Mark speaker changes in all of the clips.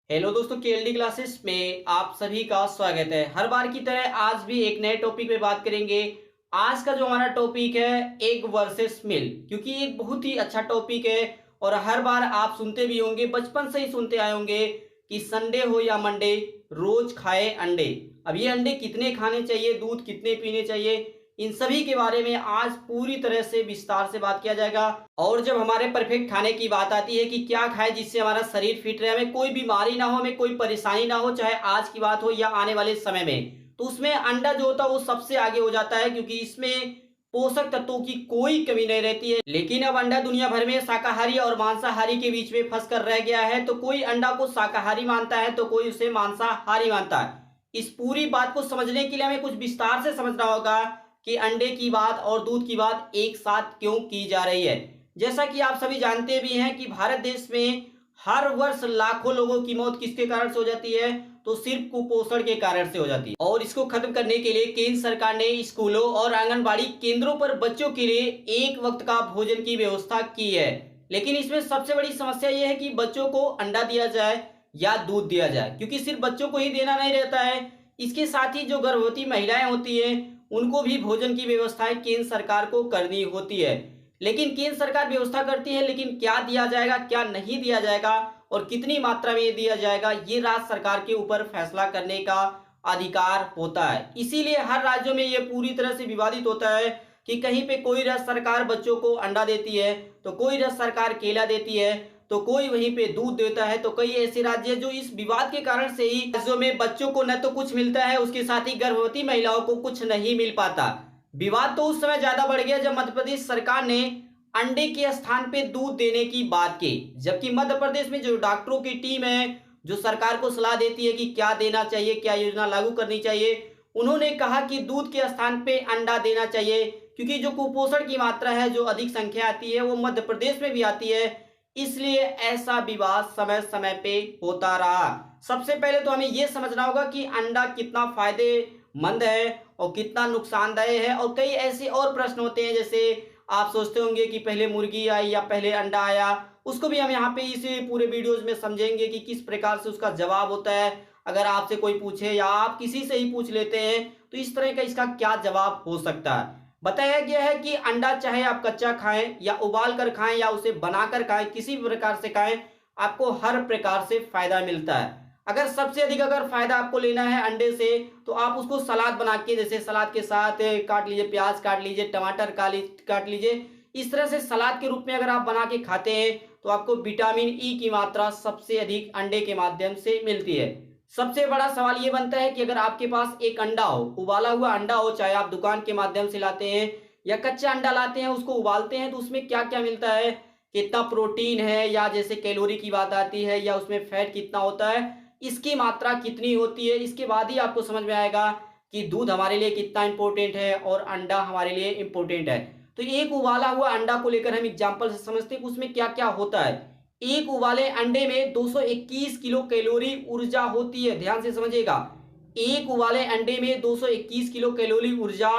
Speaker 1: Hello दोस्तों, KLD classes में आप सभी का स्वागत है। हर बार की तरह आज भी एक नए टॉपिक पे बात करेंगे। आज का जो हमारा टॉपिक है एग वर्सेस मिल, क्योंकि ये बहुत ही अच्छा टॉपिक है और हर बार आप सुनते भी होंगे, बचपन से ही सुनते आए होंगे कि संडे हो या मंडे रोज खाए अंडे। अब ये अंडे कितने खाने चाहिए, दूध कितने पीने चाहिए, इन सभी के बारे में आज पूरी तरह से विस्तार से बात किया जाएगा। और जब हमारे परफेक्ट खाने की बात आती है कि क्या खाएं जिससे हमारा शरीर फिट रहे, हमें कोई बीमारी ना हो, हमें कोई परेशानी ना हो, चाहे आज की बात हो या आने वाले समय में, तो उसमें अंडा जो होता है वो सबसे आगे हो जाता है, क्योंकि इसमें पोषक तत्वों की कोई कमी नहीं रहती है। लेकिन अब अंडा दुनिया भर में शाकाहारी और मांसाहारी के बीच में फंस कर रह गया है। तो कोई अंडा को शाकाहारी मानता है तो कोई उसे मांसाहारी मानता है। इस पूरी बात को समझने के लिए हमें कुछ विस्तार से समझना होगा कि अंडे की बात और दूध की बात एक साथ क्यों की जा रही है। जैसा कि आप सभी जानते भी हैं कि भारत देश में हर वर्ष लाखों लोगों की मौत किसके कारण से हो जाती है, तो सिर्फ कुपोषण के कारण से हो जाती है। और इसको खत्म करने के लिए केंद्र सरकार ने स्कूलों और आंगनबाड़ी केंद्रों पर बच्चों के लिए एक वक्त का भोजन की व्यवस्था की है। लेकिन इसमें सबसे बड़ी समस्या यह है कि बच्चों को अंडा दिया जाए या दूध दिया जाए, क्योंकि सिर्फ बच्चों को ही देना नहीं रहता है। इसके साथ ही जो गर्भवती महिलाएं होती हैं उनको भी भोजन की व्यवस्थाएं केंद्र सरकार को करनी होती है। लेकिन केंद्र सरकार व्यवस्था करती है, लेकिन क्या दिया जाएगा क्या नहीं दिया जाएगा और कितनी मात्रा में दिया जाएगा, ये राज्य सरकार के ऊपर फैसला करने का अधिकार होता है। इसीलिए हर राज्यों में ये पूरी तरह से विवादित होता है कि कहीं पे कोई राज्य सरकार बच्चों को अंडा देती है तो कोई राज्य सरकार केला देती है तो कोई वहीं पे दूध देता है। तो कई ऐसे राज्य हैं जो इस विवाद के कारण से ही राज्यों में बच्चों को न तो कुछ मिलता है, उसके साथ ही गर्भवती महिलाओं को कुछ नहीं मिल पाता। विवाद तो उस समय ज्यादा बढ़ गया जब मध्य प्रदेश सरकार ने अंडे के स्थान पे दूध देने की बात की, जबकि मध्य प्रदेश में जो डॉक्टरों की टीम है जो सरकार को सलाह देती है कि क्या देना चाहिए, क्या योजना लागू करनी चाहिए, उन्होंने कहा कि दूध के स्थान पे अंडा देना चाहिए, क्योंकि जो कुपोषण की मात्रा है, जो अधिक संख्या आती है, वो मध्य प्रदेश में भी आती है। इसलिए ऐसा विवाद समय समय पे होता रहा। सबसे पहले तो हमें यह समझना होगा कि अंडा कितना फायदेमंद है और कितना नुकसानदायक है। और कई ऐसे और प्रश्न होते हैं, जैसे आप सोचते होंगे कि पहले मुर्गी आई या पहले अंडा आया, उसको भी हम यहाँ पे इस पूरे वीडियोज में समझेंगे कि किस प्रकार से उसका जवाब होता है। अगर आपसे कोई पूछे या आप किसी से ही पूछ लेते हैं तो इस तरह का इसका क्या जवाब हो सकता है। बताया गया है कि अंडा चाहे आप कच्चा खाएं या उबाल कर खाएं या उसे बनाकर खाएं, किसी भी प्रकार से खाएं, आपको हर प्रकार से फायदा मिलता है। अगर सबसे अधिक अगर फायदा आपको लेना है अंडे से तो आप उसको सलाद बना के, जैसे सलाद के साथ काट लीजिए, प्याज काट लीजिए, टमाटर काट लीजिए, इस तरह से सलाद के रूप में अगर आप बना के खाते हैं तो आपको विटामिन ई की मात्रा सबसे अधिक अंडे के माध्यम से मिलती है। सबसे बड़ा सवाल ये बनता है कि अगर आपके पास एक अंडा हो, उबाला हुआ अंडा हो, चाहे आप दुकान के माध्यम से लाते हैं या कच्चा अंडा लाते हैं, उसको उबालते हैं, तो उसमें क्या क्या मिलता है, कितना प्रोटीन है, या जैसे कैलोरी की बात आती है, या उसमें फैट कितना होता है, इसकी मात्रा कितनी होती है। इसके बाद ही आपको समझ में आएगा कि दूध हमारे लिए कितना इंपॉर्टेंट है और अंडा हमारे लिए इंपॉर्टेंट है। तो एक उबाला हुआ अंडा को लेकर हम एग्जाम्पल से समझते हैं कि उसमें क्या क्या होता है। एक उबाले अंडे में 221 किलो कैलोरी ऊर्जा होती है, ध्यान से समझिएगा। एक उबाले अंडे में 221 किलो कैलोरी ऊर्जा,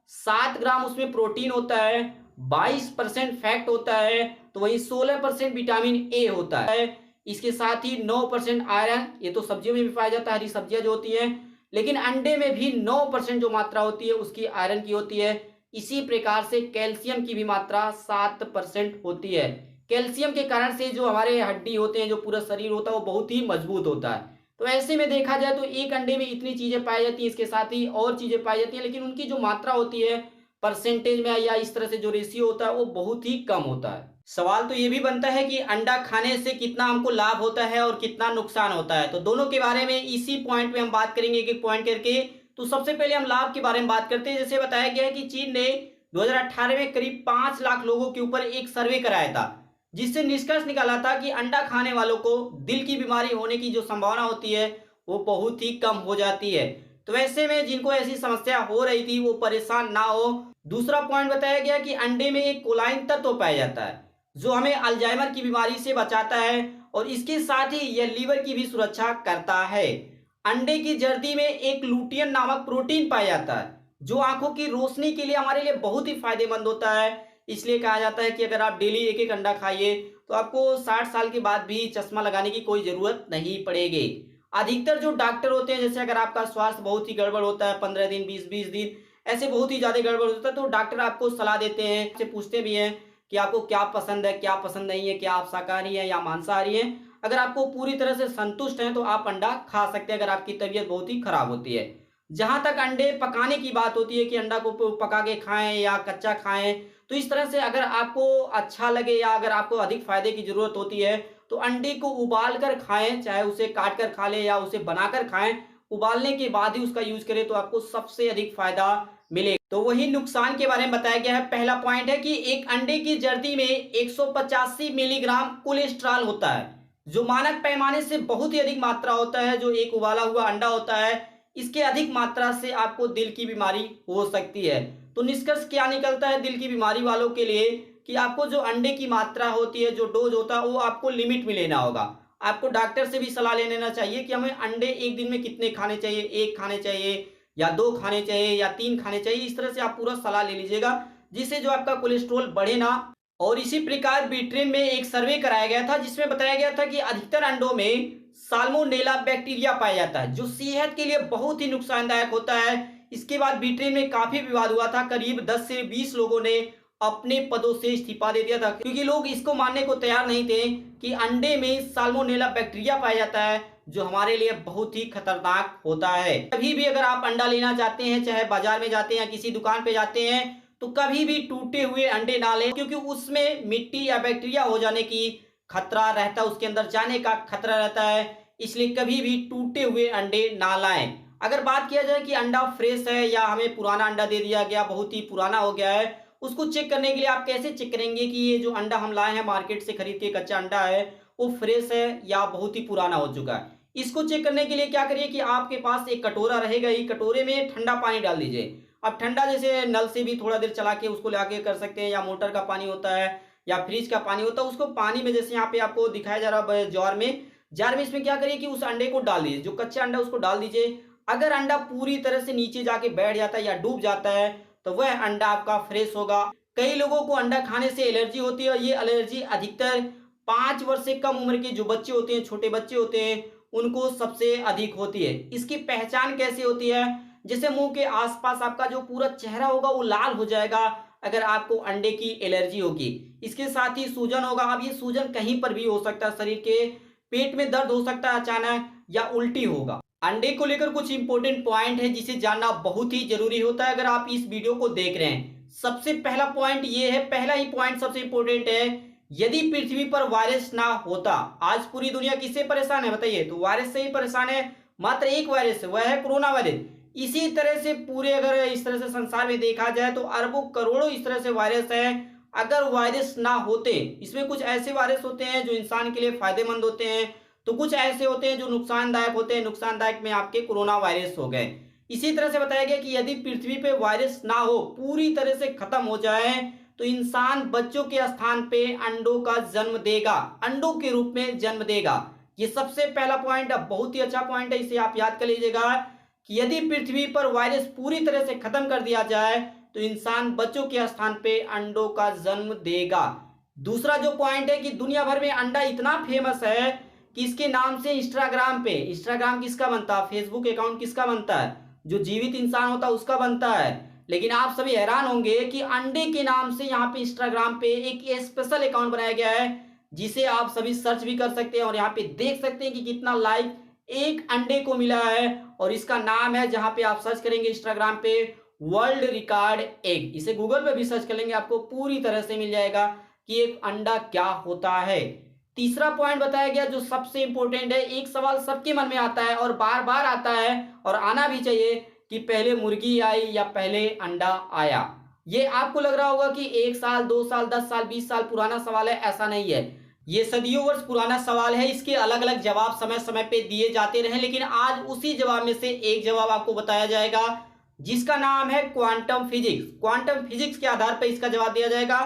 Speaker 1: 7 ग्राम उसमें प्रोटीन होता है, 22% फैट होता है, तो वही 16% विटामिन ए होता है। इसके साथ ही 9% आयरन, ये तो सब्जियों में भी पाया जाता है, हरी सब्जियां जो होती हैं, लेकिन अंडे में भी 9% जो मात्रा होती है उसकी आयरन की होती है। इसी प्रकार से कैल्शियम की भी मात्रा 7% होती है। कैल्शियम के कारण से जो हमारे हड्डी होते हैं, जो पूरा शरीर होता है, वो बहुत ही मजबूत होता है। तो ऐसे में देखा जाए तो एक अंडे में इतनी चीजें पाई जाती हैं, इसके साथ ही और चीजें पाई जाती हैं, लेकिन उनकी जो मात्रा होती है परसेंटेज में या इस तरह से जो रेशियो होता है वो बहुत ही कम होता है। सवाल तो ये भी बनता है कि अंडा खाने से कितना हमको लाभ होता है और कितना नुकसान होता है। तो दोनों के बारे में इसी पॉइंट पे हम बात करेंगे, एक एक पॉइंट करके। तो सबसे पहले हम लाभ के बारे में बात करते हैं। जैसे बताया गया है कि चीन ने 2018 में करीब 5 लाख लोगों के ऊपर एक सर्वे कराया था, जिससे निष्कर्ष निकाला था कि अंडा खाने वालों को दिल की बीमारी होने की जो संभावना होती है वो बहुत ही कम हो जाती है। तो वैसे में जिनको ऐसी समस्या हो रही थी वो परेशान ना हो। दूसरा पॉइंट बताया गया कि अंडे में एक कोलाइन तत्व पाया जाता है जो हमें अल्जाइमर की बीमारी से बचाता है और इसके साथ ही यह लीवर की भी सुरक्षा करता है। अंडे की जर्दी में एक लूटियन नामक प्रोटीन पाया जाता है जो आंखों की रोशनी के लिए हमारे लिए बहुत ही फायदेमंद होता है। इसलिए कहा जाता है कि अगर आप डेली एक एक अंडा खाइए तो आपको 60 साल के बाद भी चश्मा लगाने की कोई ज़रूरत नहीं पड़ेगी। अधिकतर जो डॉक्टर होते हैं, जैसे अगर आपका स्वास्थ्य बहुत ही गड़बड़ होता है, 15 दिन, 20-20 दिन ऐसे बहुत ही ज़्यादा गड़बड़ होता है, तो डॉक्टर आपको सलाह देते हैं, आपसे पूछते भी हैं कि आपको क्या पसंद है, क्या पसंद नहीं है, क्या आप शाकाहारी हैं या मांसाहारी हैं। अगर आपको पूरी तरह से संतुष्ट हैं, तो आप अंडा खा सकते हैं, अगर आपकी तबीयत बहुत ही खराब होती है। जहाँ तक अंडे पकाने की बात होती है कि अंडा को पका के खाएँ या कच्चा खाएँ, तो इस तरह से अगर आपको अच्छा लगे या अगर आपको अधिक फ़ायदे की ज़रूरत होती है, तो अंडे को उबाल कर खाएँ, चाहे उसे काट कर खा लें या उसे बनाकर खाएँ। उबालने के बाद ही उसका यूज़ करें, तो आपको सबसे अधिक फ़ायदा मिलेगा। तो वही नुकसान के बारे में बताया गया है। पहला पॉइंट है कि एक अंडे की जर्दी में 185 मिलीग्राम कोलेस्ट्रॉल होता है, जो मानक पैमाने से बहुत ही अधिक मात्रा होता है। जो एक उबाला हुआ अंडा होता है, इसके अधिक मात्रा से आपको दिल की बीमारी हो सकती है। तो निष्कर्ष क्या निकलता है दिल की बीमारी वालों के लिए, कि आपको जो अंडे की मात्रा होती है, जो डोज़ होता है, वो आपको लिमिट में लेना होगा। आपको डॉक्टर से भी सलाह ले लेना चाहिए कि हमें अंडे एक दिन में कितने खाने चाहिए, 1 खाने चाहिए या 2 खाने चाहिए या 3 खाने चाहिए। इस तरह से आप पूरा सलाह ले लीजिएगा, जिससे जो आपका कोलेस्ट्रॉल बढ़े ना। और इसी प्रकार ब्रिटेन में एक सर्वे कराया गया था, जिसमें बताया गया था कि अधिकतर अंडों में साल्मोनेला बैक्टीरिया पाया जाता है, जो सेहत के लिए बहुत ही नुकसानदायक होता है। इसके बाद ब्रिटेन में काफी विवाद हुआ था, करीब 10 से 20 लोगों ने अपने पदों से इस्तीफा दे दिया था, क्योंकि लोग इसको मानने को तैयार नहीं थे कि अंडे में साल्मोनेला बैक्टीरिया पाया जाता है, जो हमारे लिए बहुत ही खतरनाक होता है। कभी भी अगर आप अंडा लेना चाहते हैं, चाहे बाजार में जाते हैं या किसी दुकान पे जाते हैं, तो कभी भी टूटे हुए अंडे ना लें, क्योंकि उसमें मिट्टी या बैक्टीरिया हो जाने की खतरा रहता है, उसके अंदर जाने का खतरा रहता है। इसलिए कभी भी टूटे हुए अंडे ना लाएं। अगर बात किया जाए कि अंडा फ्रेश है या हमें पुराना अंडा दे दिया गया, बहुत ही पुराना हो गया है, उसको चेक करने के लिए आप कैसे चेक करेंगे कि ये जो अंडा हम लाए हैं मार्केट से खरीद के, कच्चा अंडा है, वो फ्रेश है या बहुत ही पुराना हो चुका है। इसको चेक करने के लिए क्या करिए कि आपके पास एक कटोरा रहेगा ही, कटोरे में ठंडा पानी डाल दीजिए। अब ठंडा जैसे नल से भी थोड़ा देर चला के उसको लाके कर सकते हैं, या मोटर का पानी होता है या फ्रिज का पानी होता है, उसको पानी में जैसे यहाँ पे आपको दिखाया जा रहा है जार में इसमें क्या करिए कि उस अंडे को डाल दीजिए, जो कच्चा अंडा उसको डाल दीजिए। अगर अंडा पूरी तरह से नीचे जाके बैठ जाता है या डूब जाता है, तो वह अंडा आपका फ्रेश होगा। कई लोगों को अंडा खाने से एलर्जी होती है, और ये एलर्जी अधिकतर 5 वर्ष से कम उम्र के जो बच्चे होते हैं, छोटे बच्चे होते हैं, उनको सबसे अधिक होती है। इसकी पहचान कैसे होती है? जैसे मुंह के आसपास आपका जो पूरा चेहरा होगा वो लाल हो जाएगा, अगर आपको अंडे की एलर्जी होगी। इसके साथ ही सूजन होगा। अब ये सूजन कहीं पर भी हो सकता है शरीर के, पेट में दर्द हो सकता है अचानक, या उल्टी होगा। अंडे को लेकर कुछ इंपॉर्टेंट पॉइंट है जिसे जानना बहुत ही जरूरी होता है अगर आप इस वीडियो को देख रहे हैं। सबसे पहला पॉइंट ये है, पहला ही पॉइंट सबसे इंपॉर्टेंट है, यदि पृथ्वी पर वायरस ना होता, आज पूरी दुनिया किससे परेशान है बताइए? तो वायरस से ही परेशान है। मात्र एक वायरस है, वह है कोरोना वायरस। इसी तरह से पूरे अगर इस तरह से संसार में देखा जाए तो अरबों करोड़ों इस तरह से वायरस है। अगर वायरस ना होते, इसमें कुछ ऐसे वायरस होते हैं जो इंसान के लिए फायदेमंद होते हैं, तो कुछ ऐसे होते हैं जो नुकसानदायक होते हैं। नुकसानदायक में आपके कोरोना वायरस हो गए। इसी तरह से बताया गया कि यदि पृथ्वी पे वायरस ना हो, पूरी तरह से खत्म हो जाए, तो इंसान बच्चों के स्थान पे अंडों का जन्म देगा, अंडों के रूप में जन्म देगा। ये सबसे पहला पॉइंट है, बहुत ही अच्छा पॉइंट है, इसे आप याद कर लीजिएगा कि यदि पृथ्वी पर वायरस पूरी तरह से खत्म कर दिया जाए, तो इंसान बच्चों के स्थान पे अंडों का जन्म देगा। दूसरा जो पॉइंट है कि दुनिया भर में अंडा इतना फेमस है कि इसके नाम से इंस्टाग्राम किसका बनता है, फेसबुक अकाउंट किसका बनता है, जो जीवित इंसान होता है उसका बनता है। लेकिन आप सभी हैरान होंगे कि अंडे के नाम से यहाँ पे इंस्टाग्राम पे एक स्पेशल अकाउंट बनाया गया है, जिसे आप सभी सर्च भी कर सकते हैं और यहाँ पे देख सकते हैं कि कितना लाइक एक अंडे को मिला है। और इसका नाम है, जहां पे आप सर्च करेंगे इंस्टाग्राम पे, वर्ल्ड रिकॉर्ड एग। इसे गूगल पे भी सर्च कर लेंगे, आपको पूरी तरह से मिल जाएगा कि एक अंडा क्या होता है। तीसरा पॉइंट बताया गया जो सबसे इंपॉर्टेंट है, एक सवाल सबके मन में आता है और बार बार आता है और आना भी चाहिए, कि पहले मुर्गी आई या पहले अंडा आया। ये आपको लग रहा होगा कि 1 साल 2 साल 10 साल 20 साल पुराना सवाल है, ऐसा नहीं है। ये सदियों वर्ष पुराना सवाल है। इसके अलग अलग जवाब समय समय पे दिए जाते रहे, लेकिन आज उसी जवाब में से एक जवाब आपको बताया जाएगा, जिसका नाम है क्वांटम फिजिक्स। क्वांटम फिजिक्स के आधार पर इसका जवाब दिया जाएगा।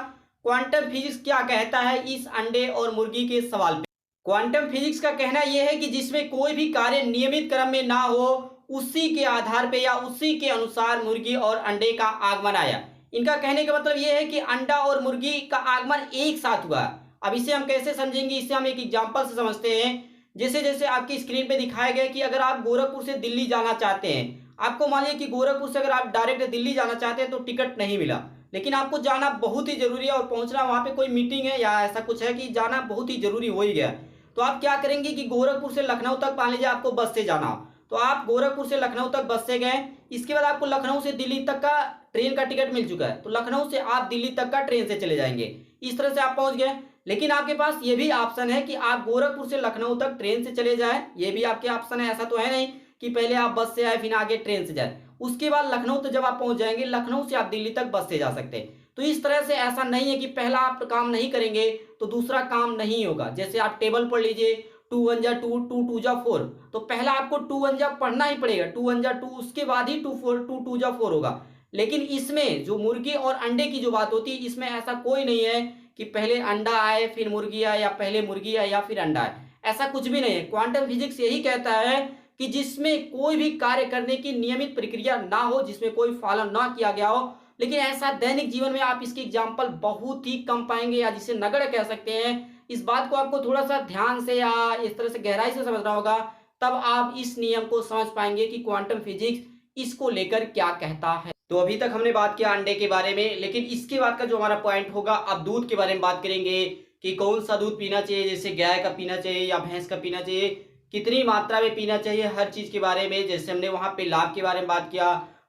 Speaker 1: क्वांटम फिजिक्स क्या कहता है इस अंडे और मुर्गी के सवाल पे? क्वांटम फिजिक्स का कहना यह है कि जिसमें कोई भी कार्य नियमित क्रम में ना हो, उसी के आधार पे या उसी के अनुसार मुर्गी और अंडे का आगमन आया। इनका कहने का मतलब यह है कि अंडा और मुर्गी का आगमन एक साथ हुआ। अब इसे हम कैसे समझेंगे, इसे हम एक एग्जांपल से समझते हैं। जैसे जैसे आपकी स्क्रीन पे दिखाया गया कि अगर आप गोरखपुर से दिल्ली जाना चाहते हैं, आपको मान लीजिए कि गोरखपुर से अगर आप डायरेक्ट दिल्ली जाना चाहते हैं तो टिकट नहीं मिला, लेकिन आपको जाना बहुत ही जरूरी है और पहुंचना वहां पे कोई मीटिंग है या ऐसा कुछ है कि जाना बहुत ही जरूरी हो ही गया। तो आप क्या करेंगे कि गोरखपुर से लखनऊ तक मान लीजिए आपको बस से जाना हो, तो आप गोरखपुर से लखनऊ तक बस से गए, इसके बाद आपको लखनऊ से दिल्ली तक का ट्रेन का टिकट मिल चुका है, तो लखनऊ से आप दिल्ली तक का ट्रेन से चले जाएंगे। इस तरह से आप पहुंच गए। लेकिन आपके पास ये भी ऑप्शन है कि आप गोरखपुर से लखनऊ तक ट्रेन से चले जाएं, ये भी आपके ऑप्शन है। ऐसा तो है नहीं कि पहले आप बस से आए फिर आगे ट्रेन से जाए, उसके बाद लखनऊ तक जब आप पहुंच जाएंगे, लखनऊ से आप दिल्ली तक बस से जा सकते हैं। तो इस तरह से ऐसा नहीं है कि पहला आप काम नहीं करेंगे तो दूसरा काम नहीं होगा। जैसे आप टेबल पढ़ लीजिए, 2 1 जा 2, 2 2 जा 4, तो पहला आपको 2 1 जा पढ़ना ही पड़ेगा, 2 1 जा 2, उसके बाद ही 2 4 2 2 जा 4 होगा। लेकिन इसमें जो मुर्गी और अंडे की जो बात होती है, इसमें ऐसा कोई नहीं है कि पहले अंडा आए फिर मुर्गी आए या पहले मुर्गी आए या फिर अंडा आए, ऐसा कुछ भी नहीं है। क्वांटम फिजिक्स यही कहता है कि जिसमें कोई भी कार्य करने की नियमित प्रक्रिया ना हो, जिसमें कोई पालन ना किया गया हो। लेकिन ऐसा दैनिक जीवन में आप इसकी एग्जाम्पल बहुत ही कम पाएंगे, या जिसे नगण्य कह सकते हैं। इस बात को आपको थोड़ा सा ध्यान से या इस तरह से गहराई से समझना होगा, तब आप इस नियम को समझ पाएंगे कि क्वांटम फिजिक्स इसको लेकर क्या कहता है। तो अभी तक हमने बात किया अंडे के बारे में, लेकिन इसके बाद का जो हमारा पॉइंट होगा, अब दूध के बारे में बात करेंगे कि कौन सा दूध पीना चाहिए, जैसे गाय का पीना चाहिए या भैंस का पीना चाहिए, कितनी मात्रा में पीना चाहिए, हर चीज के बारे में। जैसे हमने वहां पे लाभ के बारे में बात किया,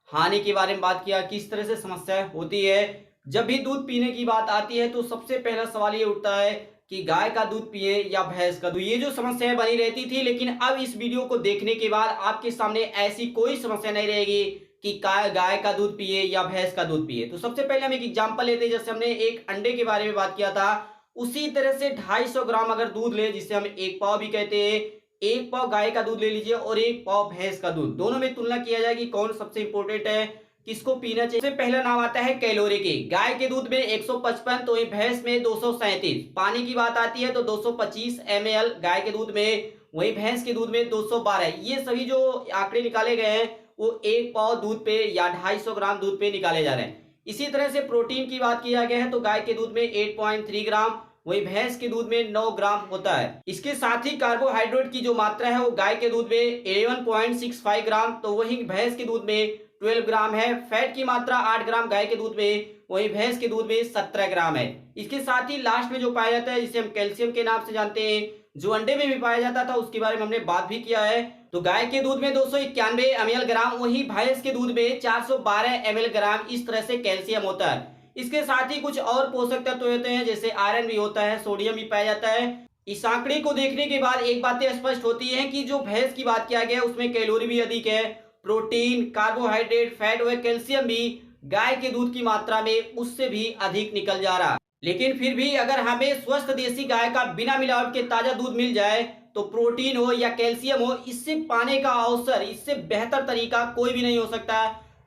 Speaker 1: हानि के बारे में बात किया, किस तरह से समस्या होती है। जब भी दूध पीने की बात आती है तो सबसे पहला सवाल ये उठता है कि गाय का दूध पिए या भैंस का दूध। ये जो समस्या बनी रहती थी, लेकिन अब इस वीडियो को देखने के बाद आपके सामने ऐसी कोई समस्या नहीं रहेगी कि गाय का दूध पिए या भैंस का दूध पिए। तो सबसे पहले हम एक एग्जांपल लेते हैं। जैसे हमने एक अंडे के बारे में बात किया था, उसी तरह से 250 ग्राम अगर दूध ले, जिसे हम एक पाव भी कहते हैं, एक पाव गाय का दूध ले लीजिए और एक पाव भैंस का दूध, दोनों में तुलना किया जाएगी कौन सबसे इंपॉर्टेंट है, किसको पीना चाहिए। सबसे पहला नाम आता है कैलोरी की। गाय के दूध में 155, तो भैंस में 237। पानी की बात आती है तो 225 ml गाय के दूध में, वही भैंस के दूध में 212। ये सभी जो आंकड़े निकाले गए हैं वो एक पाव दूध पे या 250 ग्राम दूध पे निकाले जा रहे हैं। इसी तरह से प्रोटीन की बात किया गया है तो गाय के दूध में 8.3 ग्राम, वही भैंस के दूध में 9 ग्राम होता है। इसके साथ ही कार्बोहाइड्रेट की जो मात्रा है वो गाय के दूध में 11.65 ग्राम, तो वही भैंस के दूध में 12 ग्राम है। फैट की मात्रा 8 ग्राम गाय के दूध में, वही भैंस के दूध में 17 ग्राम है। इसके साथ ही लास्ट में जो पाया जाता है, जिसे हम कैल्शियम के नाम से जानते हैं, जो अंडे में भी पाया जाता था, उसके बारे में हमने बात भी किया है। तो गाय के दूध में 291 ml ग्राम, वही भैंस के दूध में 412 ml ग्राम, इस तरह से कैल्शियम होता है। इसके साथ ही कुछ और पोषक तत्व होते हैं, जैसे आयरन भी होता है, सोडियम भी पाया जाता है। इस आंकड़े को देखने के बाद एक बात स्पष्ट होती है कि जो भैंस की बात किया गया उसमें कैलोरी भी अधिक है, प्रोटीन, कार्बोहाइड्रेट, फैट व कैल्शियम भी गाय के दूध की मात्रा में उससे भी अधिक निकल जा रहा। लेकिन फिर भी अगर हमें स्वस्थ देसी गाय का बिना मिलावट के ताजा दूध मिल जाए तो प्रोटीन हो या कैल्शियम हो, इससे पाने का अवसर, इससे बेहतर तरीका कोई भी नहीं हो सकता।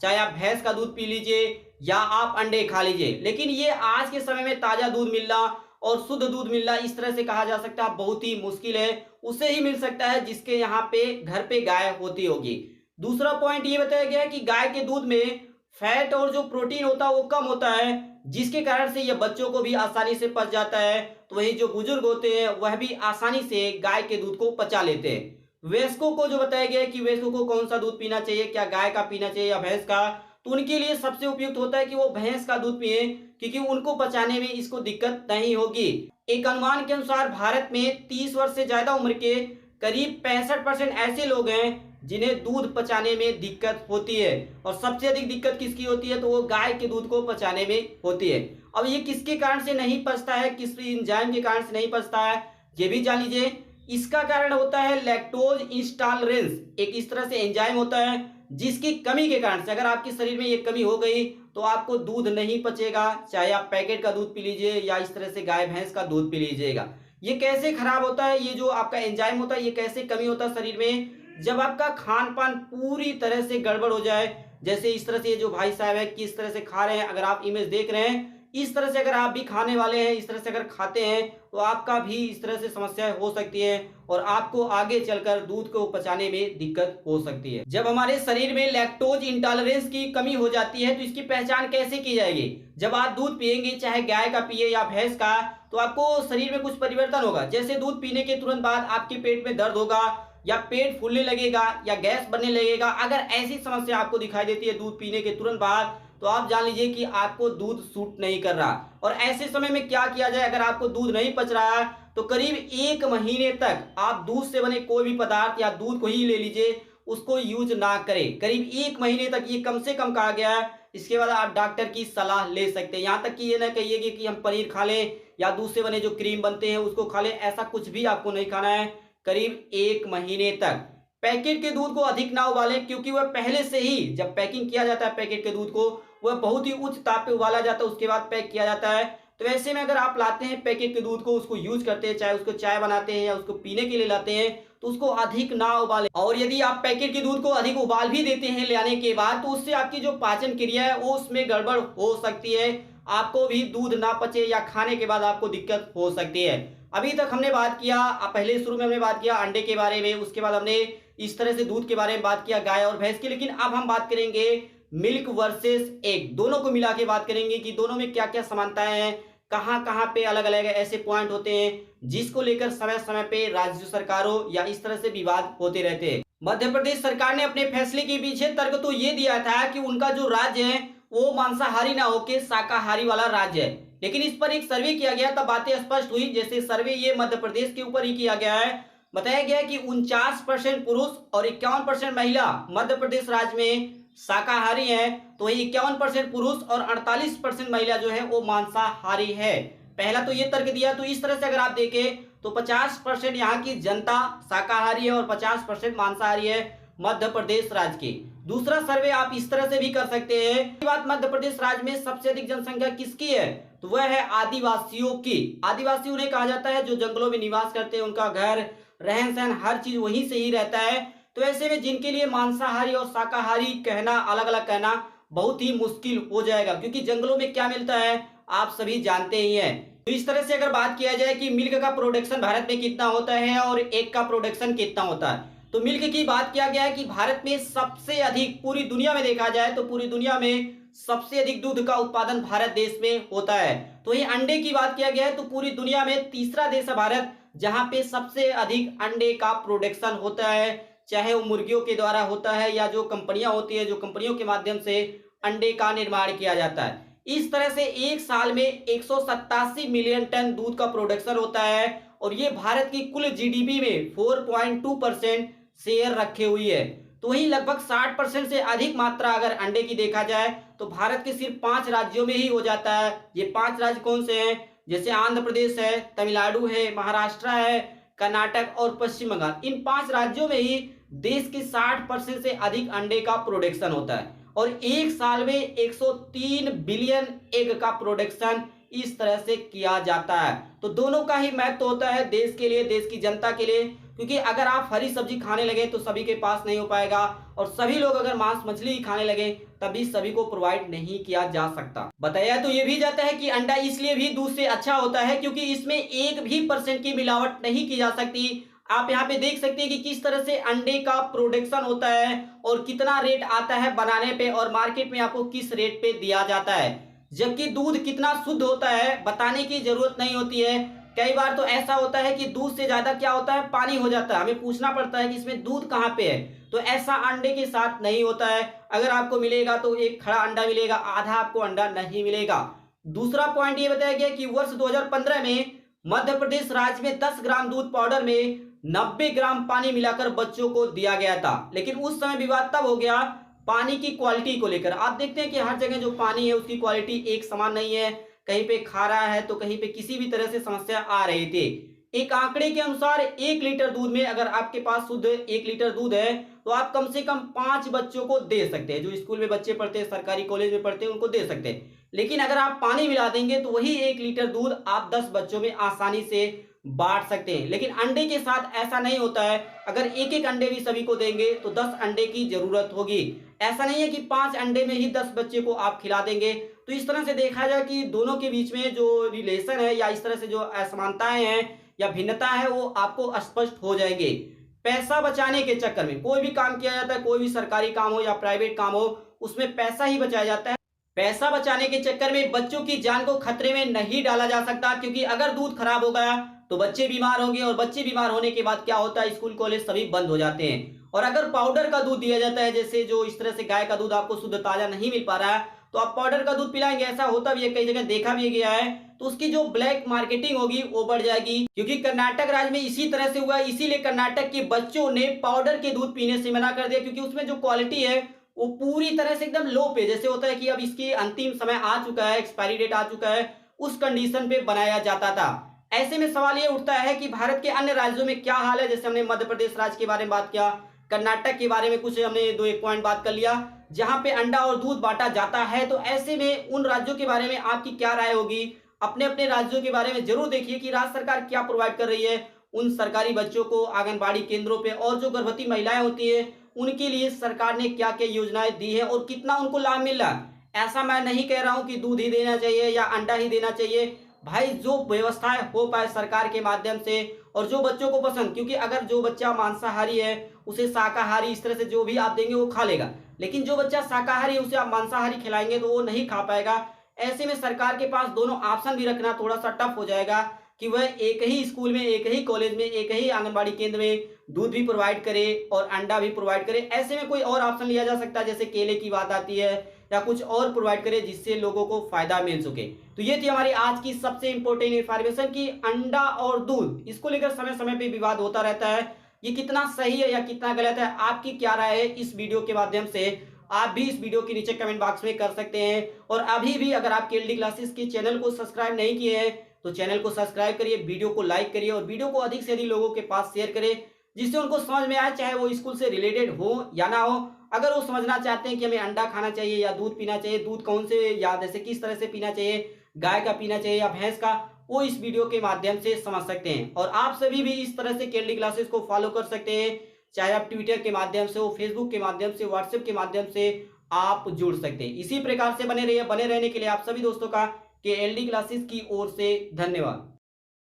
Speaker 1: चाहे आप भैंस का दूध पी लीजिए या आप अंडे खा लीजिए, लेकिन ये आज के समय में ताजा दूध मिलना और शुद्ध दूध मिलना, इस तरह से कहा जा सकता है, बहुत ही मुश्किल है। उसे ही मिल सकता है जिसके यहाँ पे घर पे गाय होती होगी। दूसरा पॉइंट ये बताया गया है कि गाय के दूध में फैट और जो प्रोटीन होता है वो कम होता है, जिसके कारण से यह बच्चों को भी आसानी से पच जाता है। तो वही जो बुजुर्ग होते हैं वह भी आसानी से गाय के दूध को पचा लेते हैं। वयस्कों को जो बताया गया है कि वयस्कों को कौन सा दूध पीना चाहिए, क्या गाय का पीना चाहिए या भैंस का, तो उनके लिए सबसे उपयुक्त होता है कि वो भैंस का दूध पिए, क्योंकि उनको पचाने में इसको दिक्कत नहीं होगी। एक अनुमान के अनुसार भारत में 30 वर्ष से ज्यादा उम्र के करीब 65% ऐसे लोग हैं जिन्हें दूध पचाने में दिक्कत होती है, और सबसे अधिक दिक्कत किसकी होती है, तो वो गाय के दूध को पचाने में होती है। अब ये किसके कारण से नहीं पचता है, किस एंजाइम के कारण से नहीं पचता है, ये भी जान लीजिए। इसका कारण होता है लैक्टोज इंस्टॉलरेंस, एक इस तरह से एंजाइम होता है जिसकी कमी के कारण से अगर आपके शरीर में ये कमी हो गई तो आपको दूध नहीं पचेगा। चाहे आप पैकेट का दूध पी लीजिए या इस तरह से गाय भैंस का दूध पी लीजिएगा। ये कैसे खराब होता है, ये जो आपका एंजाइम होता है, ये कैसे कमी होता है शरीर में, जब आपका खान पान पूरी तरह से गड़बड़ हो जाए। जैसे इस तरह से ये जो भाई साहब है किस तरह से खा रहे हैं, अगर आप इमेज देख रहे हैं इस तरह से अगर आप भी खाने वाले हैं, इस तरह से अगर खाते हैं तो आपका भी इस तरह से समस्याएं हो सकती है और आपको आगे चलकर दूध को पचाने में दिक्कत हो सकती है। जब हमारे शरीर में लैक्टोज इंटॉलरेंस की कमी हो जाती है तो इसकी पहचान कैसे की जाएगी? जब आप दूध पिएंगे, चाहे गाय का पिए या भैंस का, तो आपको शरीर में कुछ परिवर्तन होगा। जैसे दूध पीने के तुरंत बाद आपके पेट में दर्द होगा या पेट फूलने लगेगा या गैस बनने लगेगा। अगर ऐसी समस्या आपको दिखाई देती है दूध पीने के तुरंत बाद, तो आप जान लीजिए कि आपको दूध सूट नहीं कर रहा। और ऐसे समय में क्या किया जाए? अगर आपको दूध नहीं पच रहा है तो करीब 1 महीने तक आप दूध से बने कोई भी पदार्थ या दूध को ही ले लीजिए, उसको यूज ना करें। करीब 1 महीने तक, ये कम से कम कहा गया है। इसके बाद आप डॉक्टर की सलाह ले सकते हैं। यहाँ तक कि ये ना कहिए कि हम पनीर खा लें या दूध से बने जो क्रीम बनते हैं उसको खा लें, ऐसा कुछ भी आपको नहीं खाना है करीब 1 महीने तक। पैकेट के दूध को अधिक ना उबालें, क्योंकि वह पहले से ही जब पैकिंग किया जाता है पैकेट के दूध को, वह बहुत ही उच्च ताप पे उबाला जाता है, उसके बाद पैक किया जाता है। तो ऐसे में अगर आप लाते हैं पैकेट के दूध को, उसको यूज करते हैं, चाहे उसको चाय बनाते हैं या उसको पीने के लिए लाते हैं, तो उसको अधिक ना उबालें। और यदि आप पैकेट के दूध को अधिक उबाल भी देते हैं लाने के बाद, तो उससे आपकी जो पाचन क्रिया है वो उसमें गड़बड़ हो सकती है, आपको भी दूध ना पचे या खाने के बाद आपको दिक्कत हो सकती है। अभी तक हमने बात किया, पहले शुरू में हमने बात किया अंडे के बारे में, उसके बाद हमने इस तरह से दूध के बारे में बात किया गाय और भैंस की। लेकिन अब हम बात करेंगे मिल्क वर्सेस एग, दोनों को मिला के बात करेंगे कि दोनों में क्या क्या समानताएं हैं, कहां कहां पे अलग अलग ऐसे पॉइंट होते हैं जिसको लेकर समय समय पे राज्य सरकारों या इस तरह से विवाद होते रहते हैं। मध्य प्रदेश सरकार ने अपने फैसले के पीछे तर्क तो ये दिया था कि उनका जो राज्य है वो मांसाहारी ना होकर शाकाहारी वाला राज्य है। लेकिन इस पर एक सर्वे किया गया तब बातें स्पष्ट हुई। जैसे सर्वे ये मध्य प्रदेश के ऊपर ही किया गया है। बताया गया है कि 49% पुरुष और 51% महिला मध्य प्रदेश राज्य में शाकाहारी है, तो वही 51% पुरुष और 48% महिला जो है वो मांसाहारी है। पहला तो ये तर्क दिया। तो इस तरह से अगर आप देखें तो 50% यहाँ की जनता शाकाहारी है और 50% मांसाहारी है मध्य प्रदेश राज्य की। दूसरा सर्वे आप इस तरह से भी कर सकते हैं। बात मध्य प्रदेश राज्य में सबसे अधिक जनसंख्या किसकी है? तो वह है आदिवासियों की। आदिवासी उन्हें कहा जाता है जो जंगलों में निवास करते हैं, उनका घर, रहन सहन, हर चीज वहीं से ही रहता है। तो ऐसे में जिनके लिए मांसाहारी और शाकाहारी कहना, अलग अलग कहना बहुत ही मुश्किल हो जाएगा, क्योंकि जंगलों में क्या मिलता है आप सभी जानते ही हैं। तो इस तरह से अगर बात किया जाए कि मिल्क का प्रोडक्शन भारत में कितना होता है और एग का प्रोडक्शन कितना होता है, तो मिल्क की बात किया गया है कि भारत में सबसे अधिक, पूरी दुनिया में देखा जाए तो पूरी दुनिया में सबसे अधिक दूध का उत्पादन भारत देश में होता है। तो ये अंडे की बात किया गया है तो पूरी दुनिया में तीसरा देश है भारत, जहां पे सबसे अधिक अंडे का प्रोडक्शन होता है, चाहे वो मुर्गियों के द्वारा होता है या जो कंपनियां होती है, जो कंपनियों के माध्यम से अंडे का निर्माण किया जाता है। इस तरह से एक साल में 187 मिलियन टन दूध का प्रोडक्शन होता है और ये भारत की कुल जीडीपी में 4.2% शेयर रखे हुई है। तो वही लगभग 60% से अधिक मात्रा अगर अंडे की देखा जाए तो भारत के सिर्फ 5 राज्यों में ही हो जाता है। ये 5 राज्य कौन से हैं? जैसे आंध्र प्रदेश है, तमिलनाडु है, महाराष्ट्र है, कर्नाटक और पश्चिम बंगाल। इन 5 राज्यों में ही देश के 60% से अधिक अंडे का प्रोडक्शन होता है और एक साल में 103 बिलियन एग का प्रोडक्शन इस तरह से किया जाता है। तो दोनों का ही महत्व होता है देश के लिए, देश की जनता के लिए, क्योंकि अगर आप हरी सब्जी खाने लगे तो सभी के पास नहीं हो पाएगा और सभी लोग अगर मांस मछली ही खाने लगे तभी सभी को प्रोवाइड नहीं किया जा सकता। बताया तो ये भी जाता है कि अंडा इसलिए भी दूध से अच्छा होता है क्योंकि इसमें 1% की मिलावट नहीं की जा सकती। आप यहाँ पे देख सकते हैं कि किस तरह से अंडे का प्रोडक्शन होता है और कितना रेट आता है बनाने पे और मार्केट में आपको किस रेट पे दिया जाता है। जबकि दूध कितना शुद्ध होता है बताने की जरूरत नहीं होती है। कई बार तो ऐसा होता है कि दूध से ज्यादा क्या होता है, पानी हो जाता है, हमें पूछना पड़ता है कि इसमें दूध कहाँ पे है। तो ऐसा अंडे के साथ नहीं होता है। अगर आपको मिलेगा तो एक खड़ा अंडा मिलेगा, आधा आपको अंडा नहीं मिलेगा। दूसरा पॉइंट ये बताया गया कि वर्ष 2015 में मध्य प्रदेश राज्य में 10 ग्राम दूध पाउडर में 90 ग्राम पानी मिलाकर बच्चों को दिया गया था। लेकिन उस समय विवाद तब हो गया पानी की क्वालिटी को लेकर। आप देखते हैं कि हर जगह जो पानी है उसकी क्वालिटी एक समान नहीं है, कहीं पे खारा है तो कहीं पे किसी भी तरह से समस्या आ रही थी। एक आंकड़े के अनुसार 1 लीटर दूध में अगर आपके पास शुद्ध 1 लीटर दूध है तो आप कम से कम 5 बच्चों को दे सकते हैं। जो स्कूल में बच्चे पढ़ते हैं, सरकारी कॉलेज में पढ़ते हैं, उनको दे सकते हैं। लेकिन अगर आप पानी मिला देंगे तो वही 1 लीटर दूध आप 10 बच्चों में आसानी से बांट सकते हैं। लेकिन अंडे के साथ ऐसा नहीं होता है। अगर एक एक अंडे भी सभी को देंगे तो 10 अंडे की जरूरत होगी। ऐसा नहीं है कि 5 अंडे में ही 10 बच्चे को आप खिला देंगे। तो इस तरह से देखा जाए कि दोनों के बीच में जो रिलेशन है या इस तरह से जो असमानताएं हैं या भिन्नता है वो आपको स्पष्ट हो जाएंगे। पैसा बचाने के चक्कर में कोई भी काम किया जाता है, कोई भी सरकारी काम हो या प्राइवेट काम हो, उसमें पैसा ही बचाया जाता है। पैसा बचाने के चक्कर में बच्चों की जान को खतरे में नहीं डाला जा सकता, क्योंकि अगर दूध खराब हो गया तो बच्चे बीमार होंगे और बच्चे बीमार होने के बाद क्या होता है, स्कूल कॉलेज सभी बंद हो जाते हैं। और अगर पाउडर का दूध दिया जाता है, जैसे जो इस तरह से गाय का दूध आपको शुद्ध ताजा नहीं मिल पा रहा है, तो आप पाउडर का दूध पिलाएंगे, ऐसा होता भी है, कई जगह देखा भी गया है, तो उसकी जो ब्लैक मार्केटिंग होगी वो बढ़ जाएगी। क्योंकि कर्नाटक राज्य में इसी तरह से हुआ, इसीलिए कर्नाटक के बच्चों ने पाउडर के दूध पीने से मना कर दिया, क्योंकि उसमें जो क्वालिटी है वो पूरी तरह से एकदम लो पे, जैसे होता है कि अब इसकी अंतिम समय आ चुका है, एक्सपायरी डेट आ चुका है, उस कंडीशन पे बनाया जाता था। ऐसे में सवाल ये उठता है कि भारत के अन्य राज्यों में क्या हाल है। जैसे हमने मध्य प्रदेश राज्य के बारे में बात किया, कर्नाटक के बारे में कुछ हमने दो एक पॉइंट बात कर लिया, जहां पे अंडा और दूध बांटा जाता है। तो ऐसे में उन राज्यों के बारे में आपकी क्या राय होगी? अपने अपने राज्यों के बारे में जरूर देखिए कि राज्य सरकार क्या प्रोवाइड कर रही है उन सरकारी बच्चों को आंगनबाड़ी केंद्रों पे, और जो गर्भवती महिलाएं होती है उनके लिए सरकार ने क्या क्या योजनाएं दी है और कितना उनको लाभ मिल रहा है। ऐसा मैं नहीं कह रहा हूं कि दूध ही देना चाहिए या अंडा ही देना चाहिए। भाई जो व्यवस्थाएं हो पाए सरकार के माध्यम से, और जो बच्चों को पसंद, क्योंकि अगर जो बच्चा मांसाहारी है उसे शाकाहारी इस तरह से जो भी आप देंगे वो खा लेगा, लेकिन जो बच्चा शाकाहारी है उसे आप मांसाहारी खिलाएंगे तो वो नहीं खा पाएगा। ऐसे में सरकार के पास दोनों ऑप्शन भी रखना थोड़ा सा टफ हो जाएगा कि वह एक ही स्कूल में, एक ही कॉलेज में, एक ही आंगनबाड़ी केंद्र में दूध भी प्रोवाइड करे और अंडा भी प्रोवाइड करे। ऐसे में कोई और ऑप्शन लिया जा सकता है, जैसे केले की बात आती है, या कुछ और प्रोवाइड करे जिससे लोगों को फायदा मिल सके। तो ये थी हमारी आज की सबसे इंपॉर्टेंट इन्फॉर्मेशन कि अंडा और दूध, इसको लेकर समय समय पे विवाद होता रहता है, ये कितना सही है या कितना गलत है, आपकी क्या राय है? इस वीडियो के माध्यम से आप भी इस वीडियो के नीचे कमेंट बॉक्स में कर सकते हैं। और अभी भी अगर आप केएलडी क्लासेस के चैनल को सब्सक्राइब नहीं किए हैं तो चैनल को सब्सक्राइब करिए, वीडियो को लाइक करिए और वीडियो को अधिक से अधिक लोगों के पास शेयर करें, जिससे उनको समझ में आए, चाहे वो स्कूल से रिलेटेड हो या ना हो। अगर वो समझना चाहते हैं कि हमें अंडा खाना चाहिए या दूध पीना चाहिए, दूध कौन से या जैसे किस तरह से पीना चाहिए, गाय का पीना चाहिए या भैंस का, वो इस वीडियो के माध्यम से समझ सकते हैं। और आप सभी भी इस तरह से केएलडी क्लासेस को फॉलो कर सकते हैं, चाहे आप ट्विटर के माध्यम से हो, फेसबुक के माध्यम से, व्हाट्सएप के माध्यम से आप जुड़ सकते हैं। इसी प्रकार से बने रहिए। बने रहने के लिए आप सभी दोस्तों का केएलडी क्लासेस की ओर से धन्यवाद।